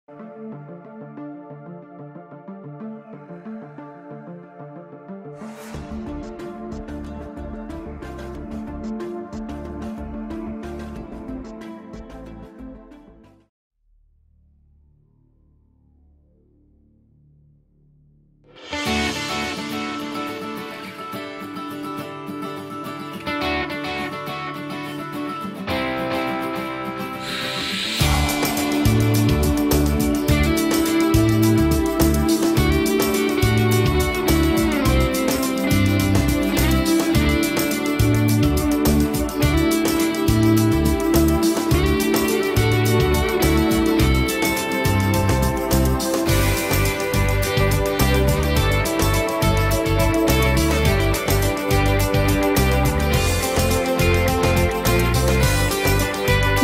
We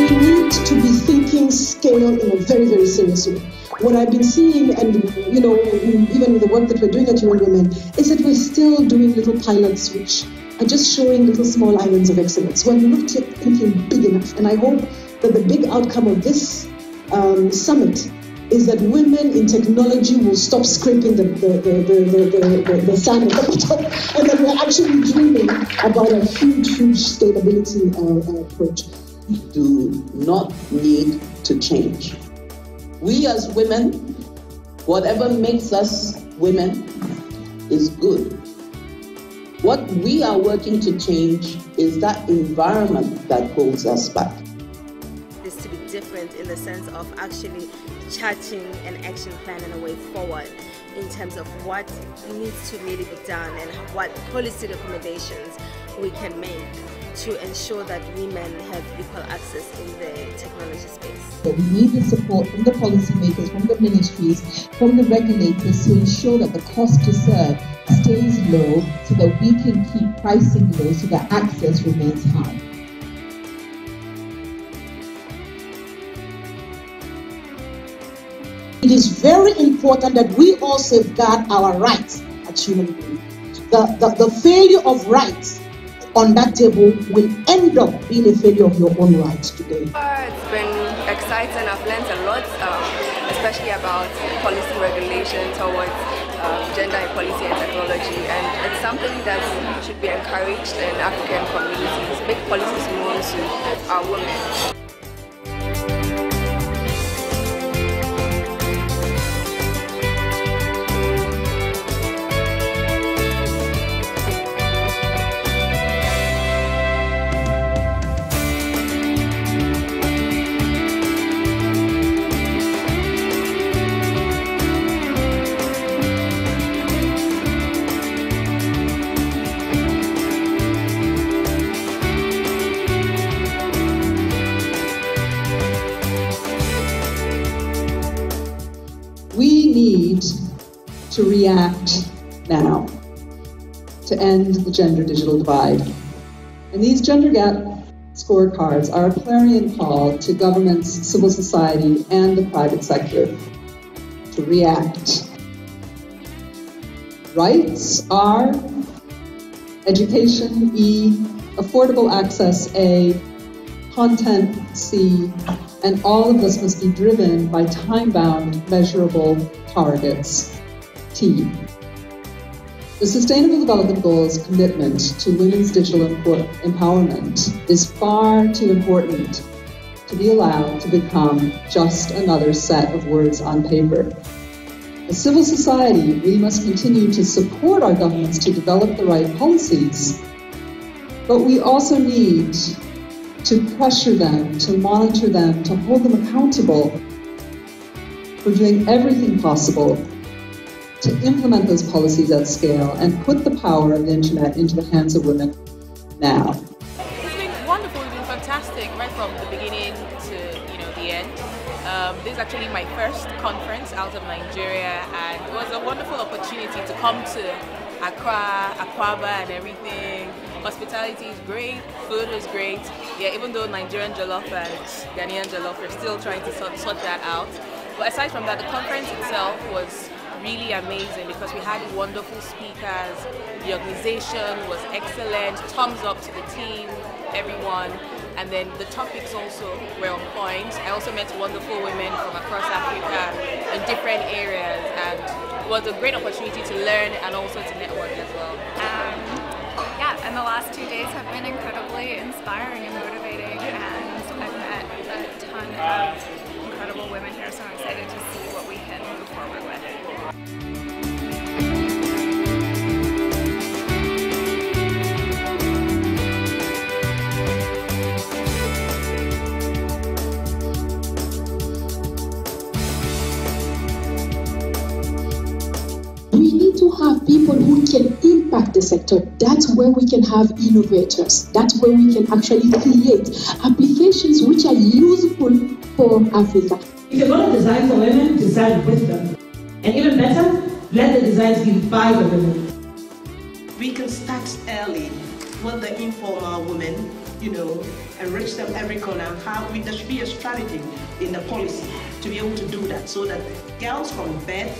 need to be thinking scale in a very, very serious way. What I've been seeing, and even with the work that we're doing at UN Women, is that we're still doing little pilots which are just showing little small islands of excellence. We're not thinking big enough, and I hope that the big outcome of this summit is that women in technology will stop scraping the sand at the top, and that we're actually dreaming about a huge scalability approach. We do not need to change. We as women, whatever makes us women is good. What we are working to change is that environment that holds us back. Is to be different in the sense of actually charting an action plan and a way forward in terms of what needs to really be done and what policy recommendations we can make to ensure that women have equal access in the technology space. But we need the support from the policymakers, from the ministries, from the regulators to ensure that the cost to serve stays low so that we can keep pricing low so that access remains high. It is very important that we all safeguard our rights as human beings. The failure of rights on that table will end up being a failure of your own rights today. It's been exciting. I've learned a lot, especially about policy regulation towards gender equality and technology, and it's something that should be encouraged in African communities. Big policies known to our women. We need to react now to end the gender digital divide. And these gender gap scorecards are a clarion call to governments, civil society, and the private sector to react. Rights are education, E, affordable access, A, content, C, and all of this must be driven by time-bound, measurable targets, T. The Sustainable Development Goals commitment to women's digital empowerment is far too important to be allowed to become just another set of words on paper. As civil society, we must continue to support our governments to develop the right policies, but we also need to pressure them, to monitor them, to hold them accountable for doing everything possible to implement those policies at scale and put the power of the internet into the hands of women now. It's been wonderful, it's been fantastic, right from the beginning to the end. This is actually my first conference out of Nigeria, and it was a wonderful opportunity to come to Accra, Akwaaba and everything. Hospitality is great, food is great. Yeah, even though Nigerian jollof and Ghanaian jollof, we're still trying to sort that out. But aside from that, the conference itself was really amazing because we had wonderful speakers. The organization was excellent. Thumbs up to the team, everyone. And then the topics also were on point. I also met wonderful women from across Africa. different areas, and it was a great opportunity to learn and also to network as well. Yeah, and the last 2 days have been incredibly inspiring and motivating, and I've met a ton of incredible women here, so I'm excited to see what we can move forward with. To have people who can impact the sector. That's where we can have innovators. That's where we can actually create applications which are useful for Africa. If you're going to design for women, design with them. And even better, let the designs be by the women. We can start early with the informal women, enrich them every corner. There should be a strategy in the policy to be able to do that, so that girls from birth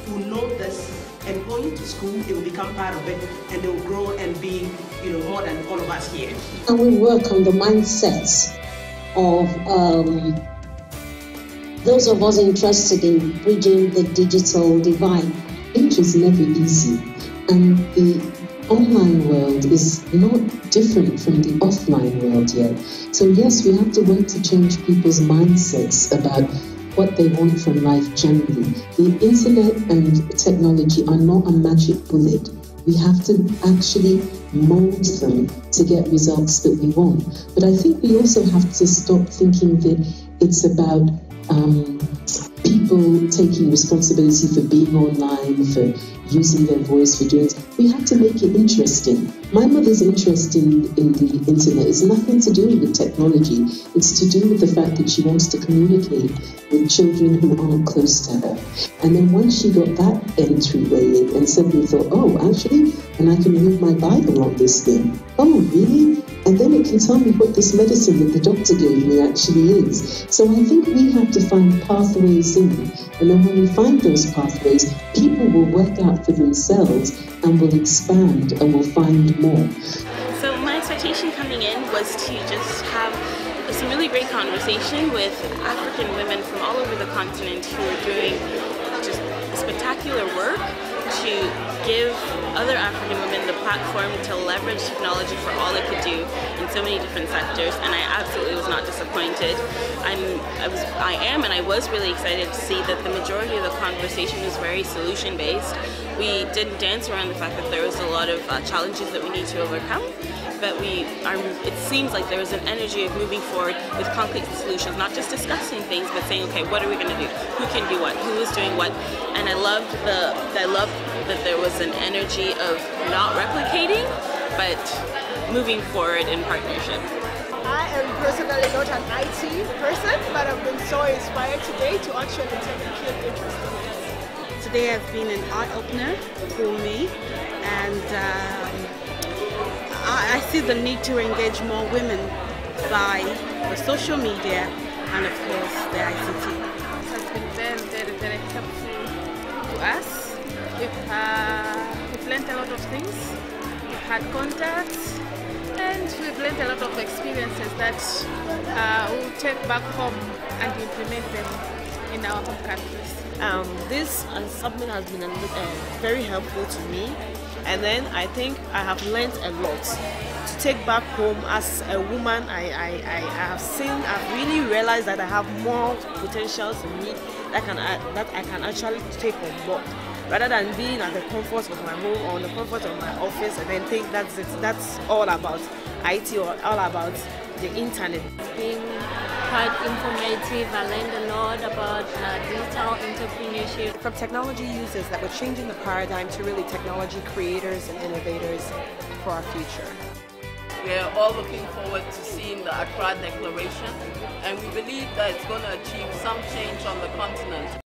who know this and going to school, they will become part of it, and they will grow and be, more than all of us here. And we work on the mindsets of those of us interested in bridging the digital divide. It is never easy, and the online world is not different from the offline world yet. So yes, we have to work to change people's mindsets about what they want from life generally. The internet and technology are not a magic bullet. We have to actually mold them to get results that we want. But I think we also have to stop thinking that it's about people taking responsibility for being online, for using their voice, for doing it. We have to make it interesting. My mother's interest in the internet is nothing to do with technology. It's to do with the fact that she wants to communicate with children who aren't close to her. And then once she got that entryway in and suddenly thought, oh, actually, and I can read my Bible on this thing. Oh, really? And then it can tell me what this medicine that the doctor gave me actually is. So I think we have to find pathways in. And then when we find those pathways, people will work out for themselves and will expand and will find more. So my expectation coming in was to just have some really great conversation with African women from all over the continent who are doing just spectacular work to give other African women the platform to leverage technology for all it could do in so many different sectors, and I absolutely was not disappointed. I was really excited to see that the majority of the conversation was very solution-based. We didn't dance around the fact that there was a lot of challenges that we need to overcome, but it seems like there was an energy of moving forward with concrete solutions, not just discussing things, but saying, okay, what are we going to do? Who can do what? Who is doing what? And I loved that there was an energy of not replicating, but moving forward in partnership. I am personally not an IT person, but I've been so inspired today to actually take a keen interest in this. Today has been an eye-opener for me, and I see the need to engage more women by the social media and, of course, the ICT. It has been very, very, very helpful to us. We've learned a lot of things. We've had contacts, and we've learned a lot of experiences that we'll take back home and implement them in our home countries. This summit has been very helpful to me, and then I think I have learned a lot to take back home. As a woman, I've really realized that I have more potentials in me that I can actually take on board, rather than being at the comfort of my home or the comfort of my office and then think that's it. That's all about IT or all about the internet. It's been quite informative. I learned a lot about digital entrepreneurship. From technology users that we're changing the paradigm to really technology creators and innovators for our future. We are all looking forward to seeing the Accra Declaration, and we believe that it's going to achieve some change on the continent.